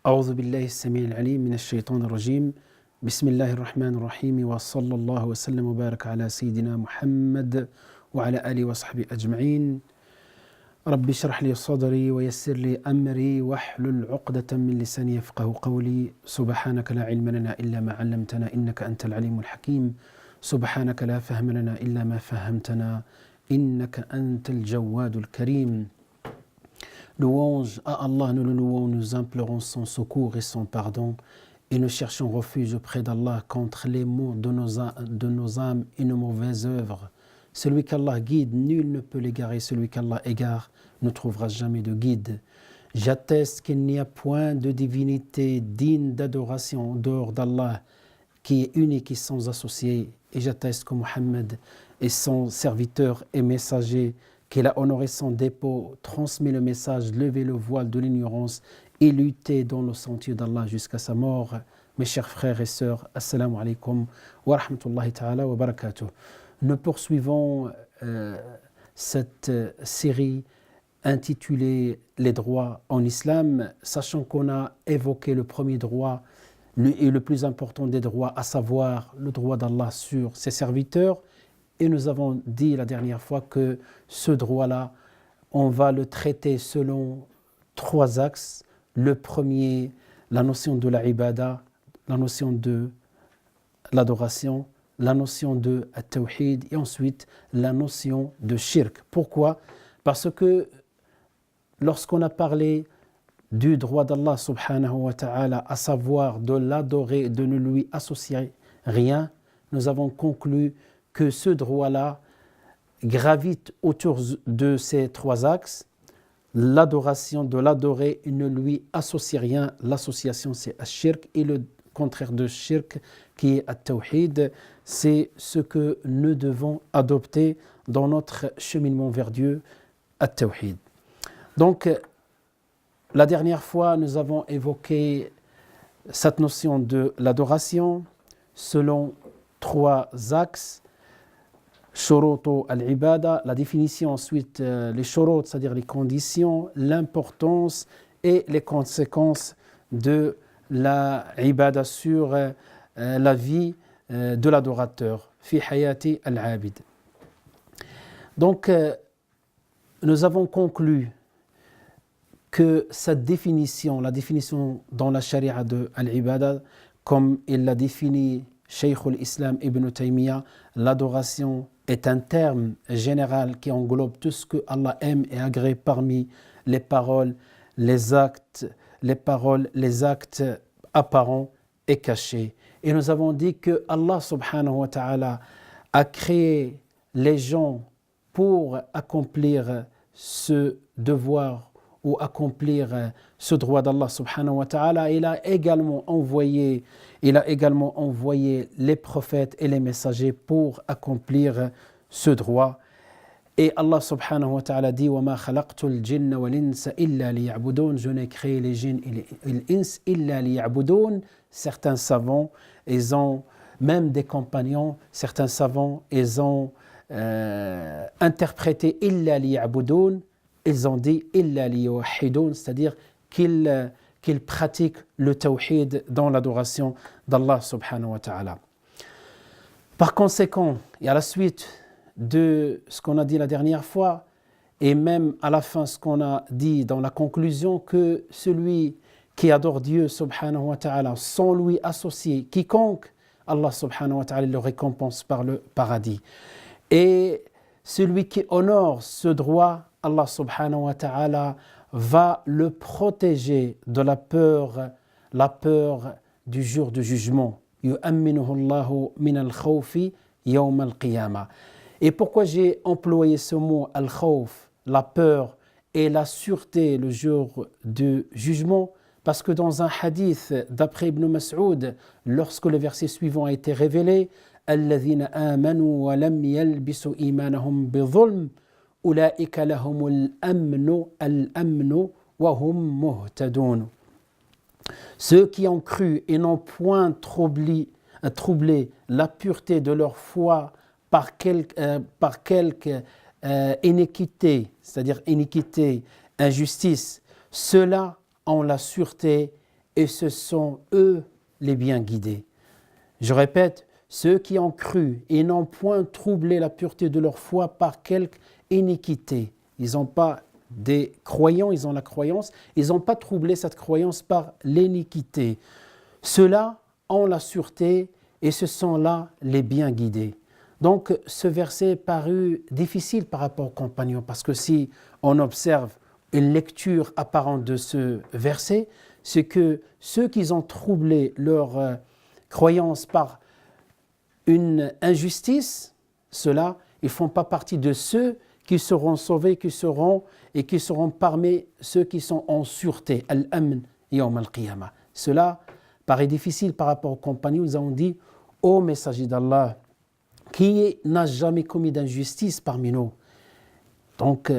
أعوذ بالله السميع العليم من الشيطان الرجيم بسم الله الرحمن الرحيم وصلى الله وسلم وبارك على سيدنا محمد وعلى آله وصحبه أجمعين رب اشرح لي صدري ويسر لي أمري واحلل عقدة من لساني يفقه قولي سبحانك لا علم لنا إلا ما علمتنا إنك أنت العليم الحكيم سبحانك لا فهم لنا إلا ما فهمتنا إنك أنت الجواد الكريم. Louange à Allah, nous le louons, nous implorons son secours et son pardon et nous cherchons refuge auprès d'Allah contre les maux de nos âmes et nos mauvaises œuvres. Celui qu'Allah guide, nul ne peut l'égarer, celui qu'Allah égare ne trouvera jamais de guide. J'atteste qu'il n'y a point de divinité digne d'adoration en dehors d'Allah qui est unique et sans associé, et j'atteste que Mohammed est son serviteur et messager, qu'il a honoré son dépôt, transmis le message, levé le voile de l'ignorance et lutté dans le sentier d'Allah jusqu'à sa mort. Mes chers frères et sœurs, assalamu alaikum wa rahmatullahi ta'ala wa barakatuh. Nous poursuivons cette série intitulée Les droits en islam, sachant qu'on a évoqué le premier droit et le plus important des droits, à savoir le droit d'Allah sur ses serviteurs. Et nous avons dit la dernière fois que ce droit-là, on va le traiter selon trois axes. Le premier, la notion de la ibada, la notion de l'adoration, la notion de at-tawhid et ensuite la notion de shirk. Pourquoi ? Parce que lorsqu'on a parlé du droit d'Allah subhanahu wa ta'ala, à savoir de l'adorer et de ne lui associer rien, nous avons conclu que ce droit-là gravite autour de ces trois axes. L'adoration, de l'adorer et ne lui associer rien. L'association, c'est ash-shirk, et le contraire de shirk, qui est at-tawhid, c'est ce que nous devons adopter dans notre cheminement vers Dieu, at-tawhid. Donc, la dernière fois, nous avons évoqué cette notion de l'adoration selon trois axes. Shurutu al-ibada, la définition, ensuite les shurut, c'est-à-dire les conditions, l'importance et les conséquences de la ibada sur la vie de l'adorateur, fi hayati al-abid. Donc, nous avons conclu que cette définition, la définition dans la charia de al-ibada, comme il l'a défini Cheikh al-Islam Ibn Taymiyyah, l'adoration est un terme général qui englobe tout ce que Allah aime et agrée parmi les paroles, les actes apparents et cachés. Et nous avons dit que Allah subhanahu wa ta'ala a créé les gens pour accomplir ce devoir ou accomplir ce droit d'Allah subhanahu wa ta'ala. Il a également envoyé les prophètes et les messagers pour accomplir ce droit. Et Allah subhanahu wa ta'ala dit وَمَا خَلَقْتُ الْجِنَّ وَالْإِنسَ إِلَّا لِيَعْبُدُونَ. Je n'ai créé les djinns et l'ins إِلَّا لِيَعْبُدُونَ. Certains savants, ils ont même des compagnons, certains savants, ils ont interprété إِلَّا لِيَعْبُدُونَ. Ils ont dit إِلَّا لِيُوَحِّدُونَ, c'est-à-dire qu'ils pratiquent le tawhid dans l'adoration d'Allah subhanahu wa ta'ala. Par conséquent, et à la suite de ce qu'on a dit la dernière fois, et même à la fin ce qu'on a dit dans la conclusion, que celui qui adore Dieu subhanahu wa ta'ala sans lui associer quiconque, Allah subhanahu wa ta'ala le récompense par le paradis. Et celui qui honore ce droit, Allah subhanahu wa ta'ala va le protéger de la peur du jour du jugement. يُؤَمِّنُهُ اللَّهُ مِنَ الْخَوْفِ يَوْمَ الْقِيَامَةِ. Et pourquoi j'ai employé ce mot al-khawf, la peur et la sûreté le jour du jugement? Parce que dans un hadith d'après Ibn Mas'ud, lorsque le verset suivant a été révélé, الَّذِينَ آمَنُوا وَلَمْ يَلْبِسُوا إِيمَانَهُم بِظُلْمٍ أُولَئِكَ لَهُمُ الْأَمْنُ وَهُمْ مُهْتَدُونَ. Ceux qui ont cru et n'ont point troublé la pureté de leur foi par quelque iniquité, c'est-à-dire iniquité, injustice, ceux-là ont la sûreté et ce sont eux les bien guidés. Je répète, ceux qui ont cru et n'ont point troublé la pureté de leur foi par quelque iniquité. Ils n'ont pas des croyants, ils ont la croyance, ils n'ont pas troublé cette croyance par l'iniquité. Ceux-là ont la sûreté et ce sont là les bien guidés. Donc ce verset parut difficile par rapport aux compagnons parce que si on observe une lecture apparente de ce verset, c'est que ceux qui ont troublé leur croyance par une injustice, ceux-là, ils ne font pas partie de ceux qui seront sauvés, qui seront parmi ceux qui sont en sûreté. Al-amn yawm al-qiyamah. Cela paraît difficile par rapport aux compagnons. Nous avons dit, ô messager d'Allah, qui n'a jamais commis d'injustice parmi nous? Donc,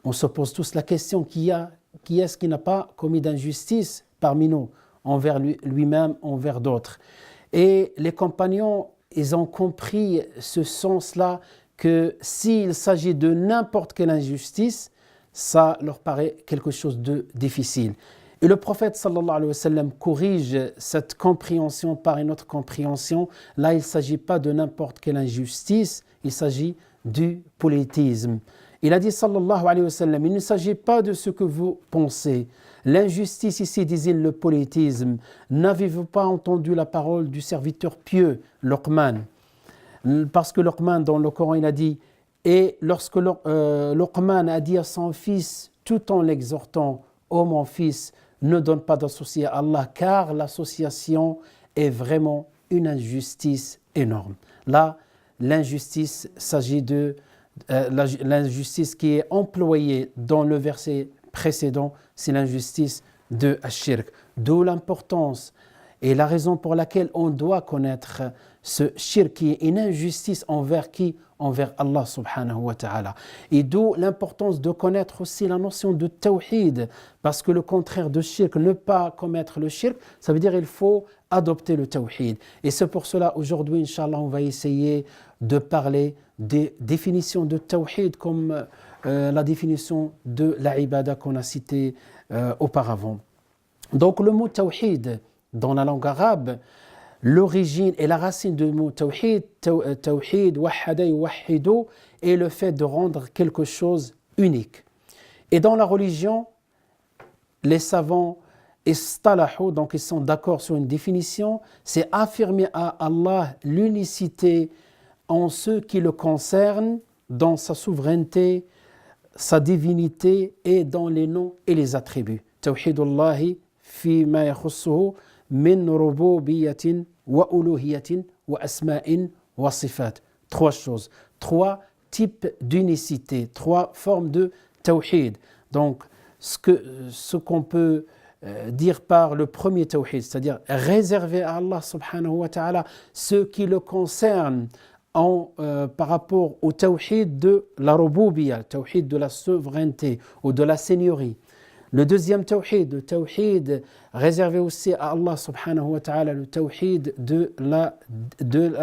on se pose tous la question, qui est-ce qui n'a pas commis d'injustice parmi nous, envers lui-même, envers d'autres? Et les compagnons, ils ont compris ce sens-là, que s'il s'agit de n'importe quelle injustice, ça leur paraît quelque chose de difficile. Et le prophète sallallahu alayhi wa sallam corrige cette compréhension par une autre compréhension. Là, il ne s'agit pas de n'importe quelle injustice, il s'agit du politisme. Il a dit sallallahu alayhi wa sallam, il ne s'agit pas de ce que vous pensez. L'injustice ici, disait le politisme. N'avez-vous pas entendu la parole du serviteur pieux, Luqman? Parce que Luqman, dans le Coran, il a dit, et lorsque Luqman a dit à son fils, tout en l'exhortant, ô mon fils, ne donne pas d'associé à Allah, car l'association est vraiment une injustice énorme. Là, l'injustice s'agit de l'injustice qui est employée dans le verset précédent, c'est l'injustice de Ash-Shirk. D'où l'importance et la raison pour laquelle on doit connaître ce shirk qui est une injustice envers qui? Envers Allah subhanahu wa ta'ala. Et d'où l'importance de connaître aussi la notion de tawhid, parce que le contraire de shirk, ne pas commettre le shirk, ça veut dire qu'il faut adopter le tawhid. Et c'est pour cela aujourd'hui, Inch'Allah, on va essayer de parler des définitions de tawhid comme la définition de la ibada qu'on a citée auparavant. Donc le mot tawhid dans la langue arabe, l'origine et la racine du mot tawhid, wahhada yuwahhidu, est le fait de rendre quelque chose unique. Et dans la religion, les savants istalahu, donc ils sont d'accord sur une définition, c'est affirmer à Allah l'unicité en ce qui le concerne, dans sa souveraineté, sa divinité et dans les noms et les attributs. Tawhidullahi fi ma yakhussuhu min rububiyatin wa uluhiyatin wa asma'in wa sifat. Trois choses, trois types d'unicité, trois formes de tawhid. Donc, ce qu'on peut dire par le premier tawhid, c'est-à-dire réserver à Allah subhanahu wa ta'ala ce qui le concerne par rapport au tawhid de la rububiyya, tawhid de la souveraineté ou de la seigneurie. Le deuxième tawhid, le tawhid réservé aussi à Allah subhanahu wa ta'ala, le tawhid de la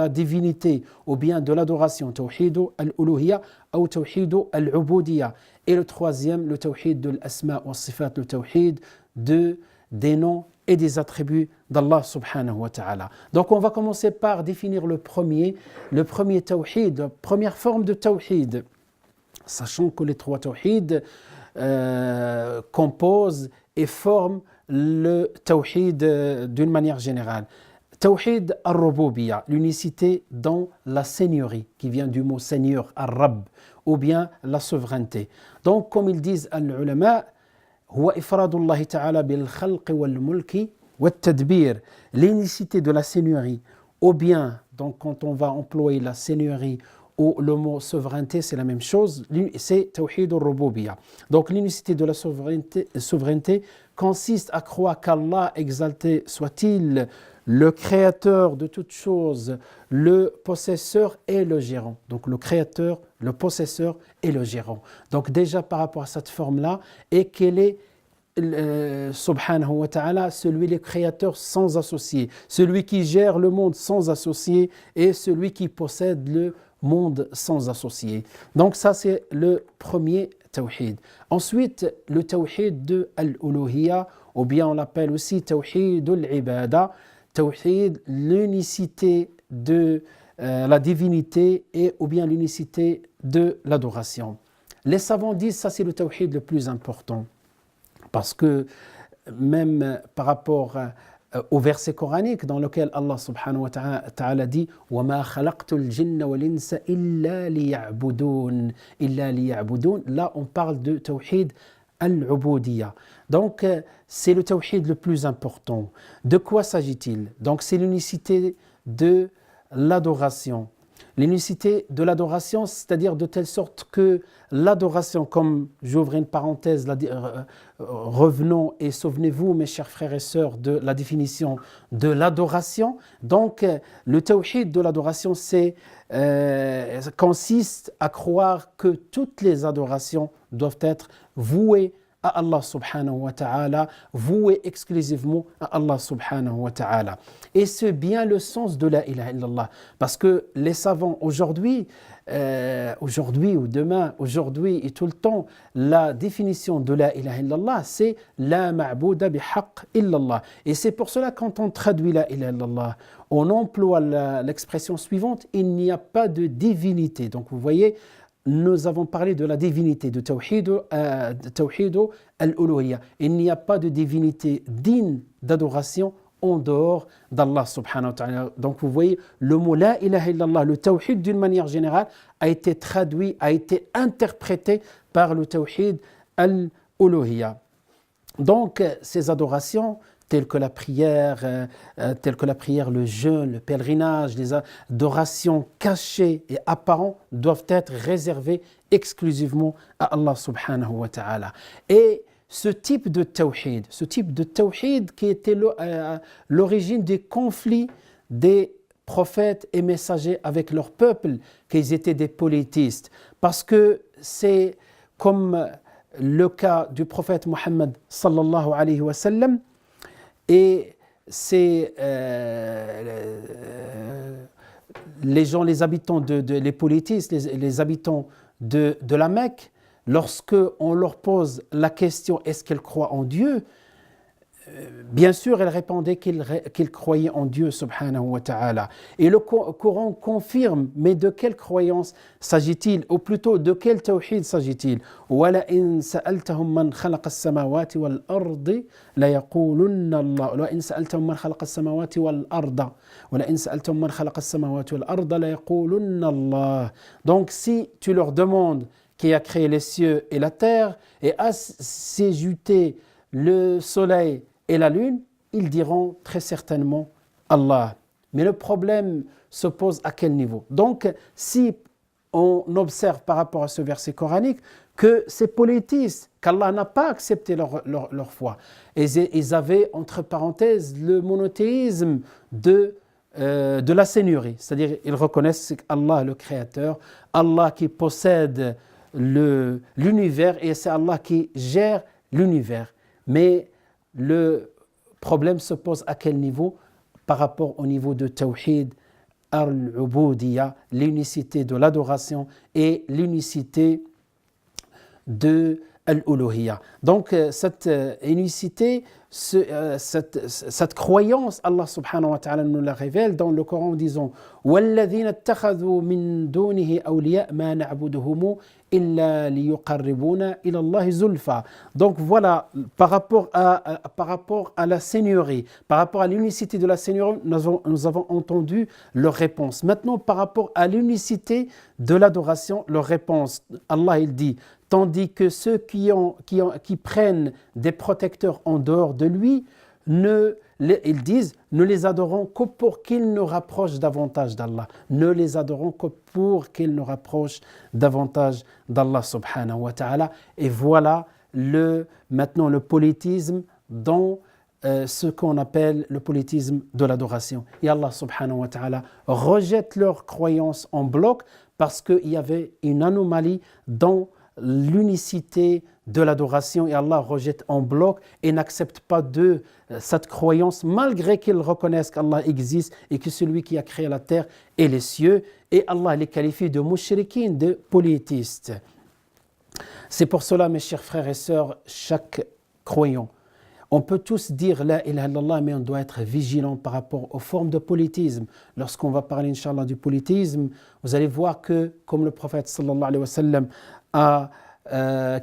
divinité ou bien de l'adoration, tawhid al-uluhiyya ou tawhid al-ubudiyya. Et le troisième, le tawhid de l'asma wa sifat, le tawhid des noms et des attributs d'Allah subhanahu wa ta'ala. Donc on va commencer par définir le premier tawhid, la première forme de tawhid, sachant que les trois tawhid composent et forment le tawhid d'une manière générale. Tawhid al-rububiyya, l'unicité dans la seigneurie, qui vient du mot seigneur, al-rab, ou bien la souveraineté. Donc comme ils disent al-ulama, huwa ifradullahi ta'ala bil khalqi wal mulki wat tadbir, l'unicité de la seigneurie, ou bien, donc quand on va employer la seigneurie ou le mot souveraineté, c'est la même chose, c'est tawhid al-rububiyya. Donc l'unicité de la souveraineté consiste à croire qu'Allah, exalté soit-il, le créateur de toutes choses, le possesseur et le gérant. Donc le créateur, le possesseur et le gérant. Donc déjà par rapport à cette forme-là, et qu'elle est subhanahu wa ta'ala, celui le créateur sans associé, celui qui gère le monde sans associé et celui qui possède le monde sans associé. Donc ça c'est le premier al-tawhid. Ensuite, le tawhid de al-uluhiyya, ou bien on l'appelle aussi tawhid al-ibada, tawhid, l'unicité de la divinité et ou bien l'unicité de l'adoration. Les savants disent ça c'est le tawhid le plus important parce que même par rapport au verset coranique dans lequel Allah subhanahu wa ta'ala dit وَمَا خَلَقْتُ الْجِنَّ وَالْإِنسَ إِلَّا لِيَعْبُدُونَ إِلَّا لِيَعْبُدُونَ. Là on parle de tawhid al-ubudiyya. Donc c'est le tawhid le plus important. De quoi s'agit-il? Donc c'est l'unicité de l'adoration. L'unicité de l'adoration, c'est-à-dire de telle sorte que l'adoration, comme j'ouvre une parenthèse, revenons et souvenez-vous, mes chers frères et sœurs, de la définition de l'adoration. Donc, le tawhid de l'adoration, consiste à croire que toutes les adorations doivent être vouées à Allah subhanahu wa ta'ala, voué exclusivement à Allah subhanahu wa ta'ala. Et c'est bien le sens de la ilaha illallah. Parce que les savants aujourd'hui ou demain, aujourd'hui et tout le temps, la définition de la ilaha illallah, c'est la ma'bouda bihaq illallah. Et c'est pour cela quand on traduit la ilaha illallah, on emploie l'expression suivante, il n'y a pas de divinité. Donc vous voyez, nous avons parlé de la divinité, de tawhid al-uluhiyya. Il n'y a pas de divinité digne d'adoration en dehors d'Allah subhanahu wa ta'ala. Donc vous voyez, le mot la ilaha illallah, le tawhid d'une manière générale, a été traduit, a été interprété par le tawhid al-uluhiyya. Donc ces adorations, telles que la prière, le jeûne, le pèlerinage, les adorations cachées et apparentes doivent être réservées exclusivement à Allah subhanahu wa ta'ala. Et ce type de tawhid qui était l'origine des conflits des prophètes et messagers avec leur peuple, qu'ils étaient des polythéistes, parce que c'est comme le cas du prophète Mohammed sallallahu alayhi wa sallam. Et c'est les habitants les polythéistes, les habitants de la Mecque, lorsque on leur pose la question est-ce qu'ils croient en Dieu, bien sûr ils répondaient qu'ils croyaient en Dieu subhanahu wa ta'ala. Et le Coran confirme, mais de quelle croyance s'agit-il, ou plutôt de quel tawhid s'agit-il? وَلَئِنْ سَأَلْتَهُمْ مَنْ خَلَقَ السَّمَاوَاتِ وَالْأَرْضِ لَيَقُولُنَّ اللَّهُ وَلَئِنْ سَأَلْتَهُمْ مَنْ خَلَقَ السَّمَاوَاتِ وَالْأَرْضَ وَلَئِنْ سَأَلْتَهُمْ مَنْ خَلَقَ السَّمَاوَاتِ وَالْأَرْضَ لَيَقُولُنَّ اللَّهُ. Donc si tu leur demandes qui a créé les cieux et la terre et assujetti le soleil et la lune, ils diront très certainement Allah. Mais le problème se pose à quel niveau? Donc, si on observe par rapport à ce verset coranique que ces polythéistes, qu'Allah n'a pas accepté leur foi, et ils avaient, entre parenthèses, le monothéisme de la seigneurie, c'est-à-dire ils reconnaissent Allah le créateur, Allah qui possède l'univers et c'est Allah qui gère l'univers. Mais le problème se pose à quel niveau? Par rapport au niveau de tawhid al-ubudiyya, l'unicité de l'adoration et l'unicité de al-uluhiyya. Donc cette unicité, cette croyance, Allah subhanahu wa ta'ala nous la révèle dans le Coran en disant وَالَّذِينَ اتَّخَذُوا مِن دُونِهِ أَوْلِيَاءَ مَا نَعْبُدُهُمْ إِلَّا لِيُقَرِّبُونَ إِلَى اللَّهِ زُلْفَى. Donc voilà, par rapport à la seigneurie, par rapport à l'unicité de la seigneurie, nous avons entendu leur réponse. Maintenant, par rapport à l'unicité de l'adoration, leur réponse, Allah il dit, tandis que ceux qui prennent des protecteurs en dehors de lui, ils disent, ne les adorons que pour qu'ils nous rapprochent davantage d'Allah. Ne les adorons que pour qu'ils nous rapprochent davantage d'Allah subhanahu wa ta'ala. Et voilà maintenant le polythéisme dans ce qu'on appelle le polythéisme de l'adoration. Et Allah subhanahu wa ta'ala rejette leur croyance en bloc parce qu'il y avait une anomalie dans l'unicité de l'adoration et Allah rejette en bloc et n'accepte pas de cette croyance malgré qu'ils reconnaissent qu'Allah existe et que celui qui a créé la terre et les cieux, et Allah les qualifie de mushrikin, de polythéistes. C'est pour cela, mes chers frères et sœurs, chaque croyant, on peut tous dire la ilaha illallah, mais on doit être vigilant par rapport aux formes de polythéisme. Lorsqu'on va parler, Inch'Allah, du polythéisme, vous allez voir que, comme le prophète sallallahu alayhi wa sallam a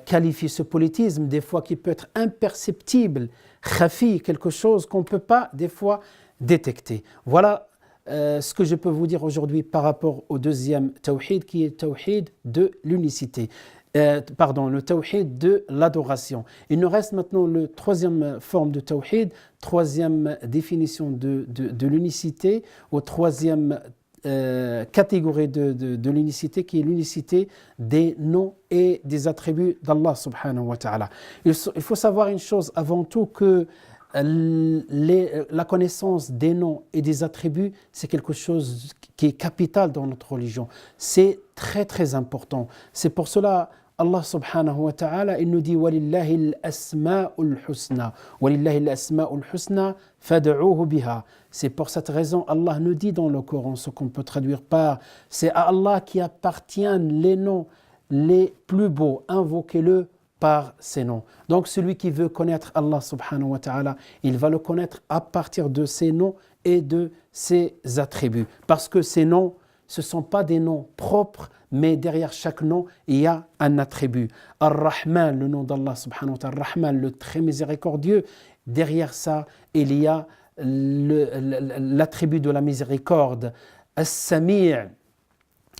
qualifié ce polythéisme, des fois qui peut être imperceptible, khafi, quelque chose qu'on ne peut pas, des fois, détecter. Voilà ce que je peux vous dire aujourd'hui par rapport au deuxième tawhid, qui est le tawhid de l'unicité. Le tawhid de l'adoration. Il nous reste maintenant le troisième forme de tawhid, troisième définition de l'unicité, ou troisième catégorie de l'unicité, qui est l'unicité des noms et des attributs d'Allah subhanahu wa ta'ala. Il faut savoir une chose avant tout, que la connaissance des noms et des attributs, c'est quelque chose qui est capital dans notre religion. C'est très très important. C'est pour cela Allah subhanahu wa ta'ala, il nous dit وَلِلَّهِ الْأَسْمَاءُ الْحُسْنَى وَلِلَّهِ الْأَسْمَاءُ الْحُسْنَى فَادْعُوهُ بِهَا. C'est pour cette raison, Allah nous dit dans le Coran, ce qu'on peut traduire par, c'est à Allah qui appartiennent les noms les plus beaux, invoquez-le par ses noms. Donc celui qui veut connaître Allah subhanahu wa ta'ala, il va le connaître à partir de ses noms et de ses attributs. Parce que ces noms, ce ne sont pas des noms propres, mais derrière chaque nom, il y a un attribut. Ar-Rahman, le nom d'Allah subhanahu wa ta'ala, Ar-Rahman, le très miséricordieux, derrière ça, il y a l'attribut de la miséricorde. As-Sami',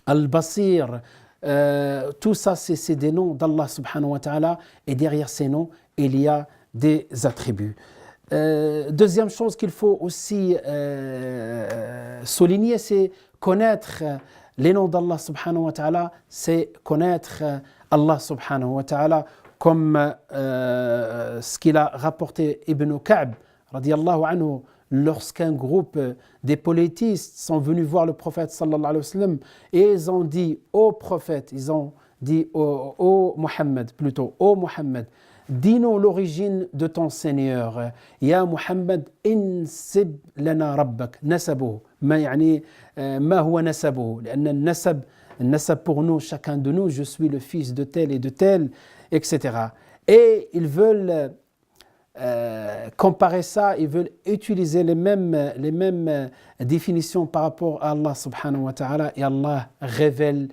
Al-Basir, tout ça, c'est des noms d'Allah subhanahu wa ta'ala, et derrière ces noms, il y a des attributs. Deuxième chose qu'il faut aussi souligner, c'est connaître les noms d'Allah subhanahu wa ta'ala, c'est connaître Allah subhanahu wa ta'ala, comme ce qu'il a rapporté Ibn Ka'b, radiyallahu anhu, lorsqu'un groupe des polythéistes sont venus voir le prophète sallallahu alayhi wa sallam, et ils ont dit au prophète, ils ont dit au Muhammad, plutôt, au Muhammad, dis-nous l'origine de ton Seigneur. Ya Muhammad, insib lana rabbak, nasabuhu. ما يعني ما هو نسبه لأن النسب pour nous, chacun de nous, je suis le fils de tel et de tel, etc. Et ils veulent comparer ça, ils veulent utiliser les mêmes définitions par rapport à Allah subhanahu wa ta'ala, et Allah révèle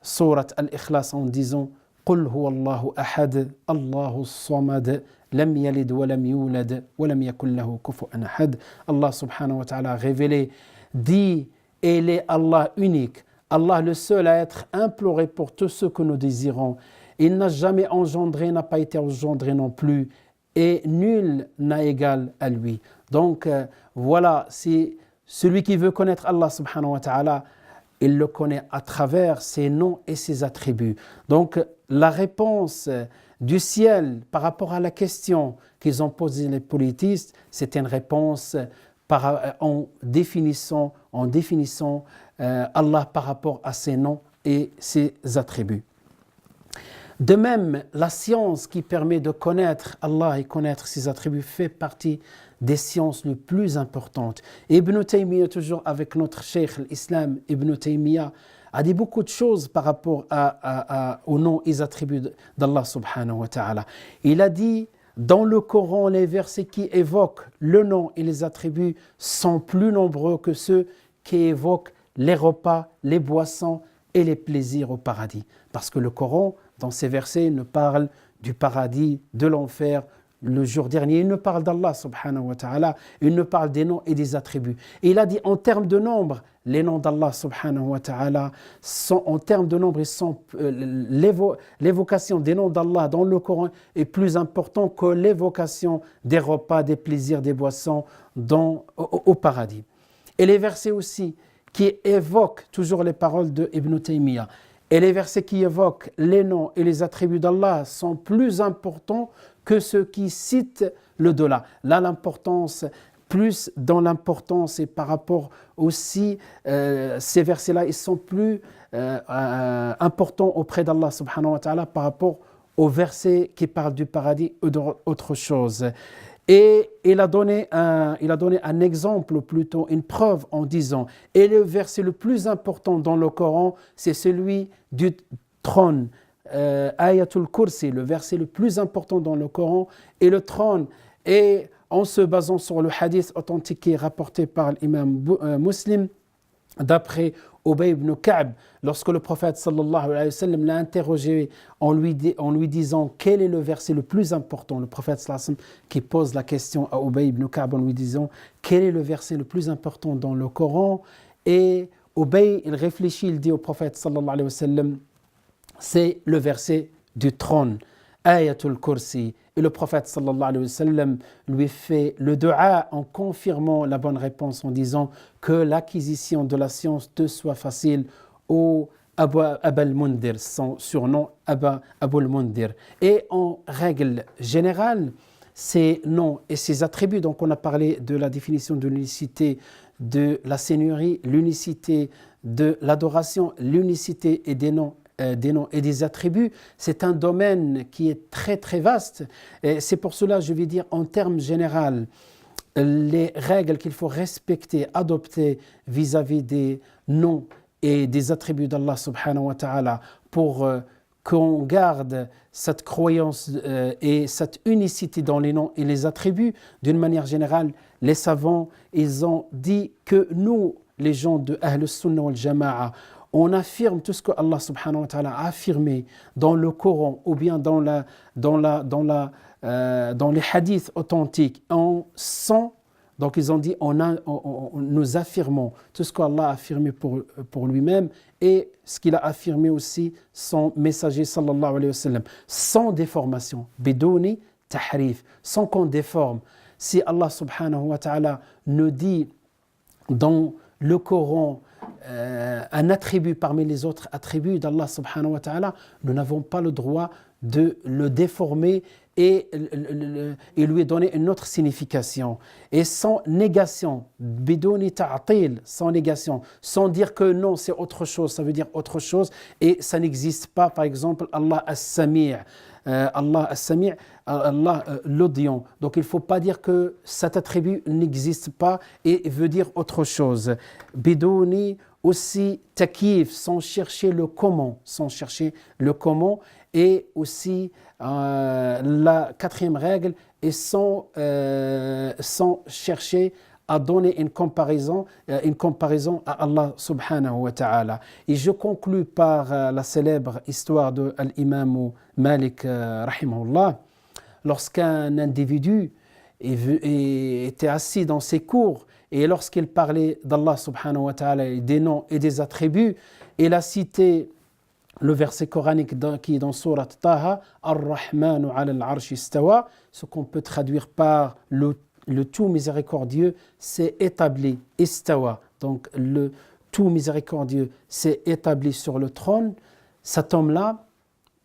surat Al-Ikhlas en disant قل هو الله أحد الله الصمد لم يلد ولم يولد ولم يكن له كفوا أحد. Allah subhanahu wa ta'ala a révélé, dit, il est Allah unique, Allah le seul à être imploré pour tout ce que nous désirons. Il n'a jamais engendré, n'a pas été engendré non plus, et nul n'a égal à lui. Donc voilà, c'est celui qui veut connaître Allah subhanahu wa ta'ala, il le connaît à travers ses noms et ses attributs. Donc la réponse du ciel par rapport à la question qu'ils ont posée les polythéistes, c'est une réponse en définissant Allah par rapport à ses noms et ses attributs. De même, la science qui permet de connaître Allah et connaître ses attributs fait partie des sciences les plus importantes. Ibn Taymiyyah, toujours avec notre cheikh l'Islam, Ibn Taymiyyah, a dit beaucoup de choses par rapport aux noms et attributs d'Allah subhanahu wa ta'ala. Il a dit, dans le Coran, les versets qui évoquent le nom et les attributs sont plus nombreux que ceux qui évoquent les repas, les boissons et les plaisirs au paradis. Parce que le Coran, dans ces versets, il nous parle du paradis, de l'enfer, le jour dernier. Il nous parle d'Allah subhanahu wa ta'ala, il nous parle des noms et des attributs. Et il a dit, en termes de nombre, les noms d'Allah subhanahu wa ta'ala sont, en termes de nombre, ils sont, l'évocation des noms d'Allah dans le Coran est plus importante que l'évocation des repas, des plaisirs, des boissons au paradis. Et les versets aussi qui évoquent toujours les paroles de Ibn Taymiyyah, et les versets qui évoquent les noms et les attributs d'Allah sont plus importants que ceux qui citent le delà. Là, l'importance, plus dans l'importance, et par rapport aussi, ces versets-là, ils sont plus importants auprès d'Allah subhanahu wa ta'ala par rapport aux versets qui parlent du paradis ou d'autre chose. Et il a donné un exemple, ou plutôt une preuve, en disant, et le verset le plus important dans le Coran, c'est celui du trône. Ayatul Kursi, le verset le plus important dans le Coran, et le trône. Et en se basant sur le hadith authentique qui est rapporté par l'imam Muslim, d'après Ubay ibn Ka'b, lorsque le prophète sallallahu alayhi wa sallam l'a interrogé en lui disant quel est le verset le plus important, le prophète sallallahu alayhi wa sallam qui pose la question à Ubay ibn Ka'b en lui disant quel est le verset le plus important dans le Coran, et Ubay il réfléchit, il dit au prophète sallallahu alayhi wa sallam c'est le verset du trône, Ayatul Kursi. Et le prophète sallallahu alayhi wa sallam lui fait le dua en confirmant la bonne réponse en disant que l'acquisition de la science te soit facile, au Aba al-Mundhir, son surnom Aba al-Mundhir. Et en règle générale, ces noms et ces attributs, donc on a parlé de la définition de l'unicité de la Seigneurie, l'unicité de l'adoration, l'unicité et des noms et des attributs, c'est un domaine qui est très très vaste. Et c'est pour cela, je vais dire en termes généraux, les règles qu'il faut respecter, adopter vis-à-vis des noms et des attributs d'Allah subhanahu wa ta'ala pour qu'on garde cette croyance et cette unicité dans les noms et les attributs. D'une manière générale, les savants, ils ont dit que nous, les gens de Ahl Sunnah wal Jama'a, on affirme tout ce que Allah subhanahu wa ta'ala a affirmé dans le Coran ou bien dans les hadiths authentiques. Donc ils ont dit, nous affirmons tout ce qu'Allah a affirmé pour lui-même et ce qu'il a affirmé aussi son messager sallallahu alayhi wa sallam, sans déformation, bidouni tahrif, sans qu'on déforme. Si Allah subhanahu wa ta'ala nous dit dans le Coran un attribut parmi les autres attributs d'Allah subhanahu wa ta'ala, nous n'avons pas le droit de le déformer et lui donner une autre signification. Et sans négation, bidouni ta'til, sans négation, sans dire que non, c'est autre chose, ça veut dire autre chose et ça n'existe pas. Par exemple, Allah as-Sami', Allah as-Sami', Allah l'audient. Donc il ne faut pas dire que cet attribut n'existe pas et veut dire autre chose. Bidouni aussi takif, sans chercher le comment, et aussi la quatrième règle est sans chercher à donner une comparaison à Allah subhanahu wa ta'ala. Et je conclus par la célèbre histoire de l'imam Malik rahimahullah. Lorsqu'un individu était assis dans ses cours et lorsqu'il parlait d'Allah subhanahu wa ta'ala, des noms et des attributs, il a cité le verset coranique qui est dans Surat Taha, Ar-Rahmanu ala al-Arsh istawa, ce qu'on peut traduire par le tout miséricordieux s'est établi, istawa, donc le tout miséricordieux s'est établi sur le trône. Cet homme-là,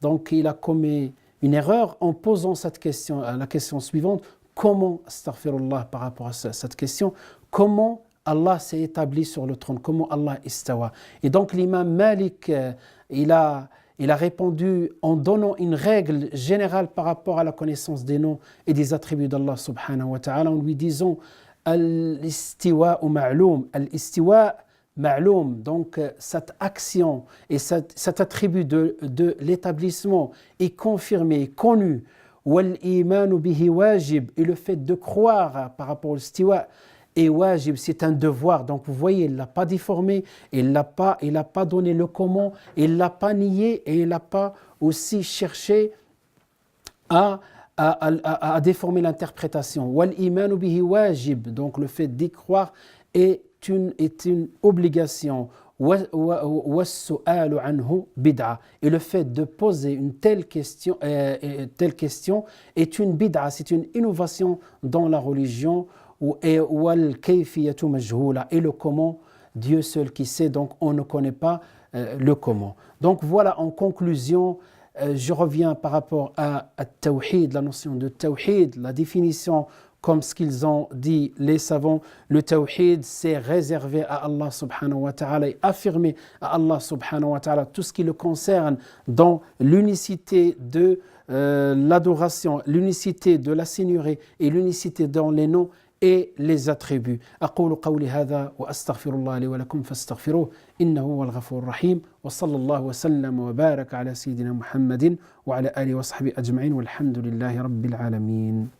donc il a commis une erreur en posant cette question, la question suivante, comment, astaghfirullah, par rapport à cette question, comment Allah s'est établi sur le trône, comment Allah istawa. Et donc l'imam Malik, il a répondu en donnant une règle générale par rapport à la connaissance des noms et des attributs d'Allah subhanahu wa ta'ala, en lui disant al-istiwa ma'loum, al-istiwa ma'loum, donc cette action et cet attribut de l'établissement est confirmé, connu, wal-imanu bihi wajib, et le fait de croire par rapport au istiwa et wajib, c'est un devoir. Donc vous voyez, il ne l'a pas déformé, il n'a pas donné le comment, il ne l'a pas nié et il n'a pas aussi cherché à déformer l'interprétation. Wal imanu bihi wajib, donc le fait d'y croire est une obligation. Was-su'alu anhu bid'a, et le fait de poser une telle question est une bid'a, c'est une innovation dans la religion. Et le comment, Dieu seul qui sait, donc on ne connaît pas le comment. Donc voilà, en conclusion, je reviens par rapport à Tawhid, la notion de Tawhid, la définition comme ce qu'ils ont dit les savants. Le Tawhid, c'est réservé à Allah subhanahu wa ta'ala et affirmer à Allah subhanahu wa ta'ala tout ce qui le concerne dans l'unicité de l'adoration, l'unicité de la Seigneurie et l'unicité dans les noms et les attributs. أقول قولي هذا وأستغفر الله لي ولكم فاستغفروه إنه هو الغفور الرحيم وصلى الله وسلم وبارك على سيدنا محمد وعلى آله وصحبه أجمعين والحمد لله رب العالمين.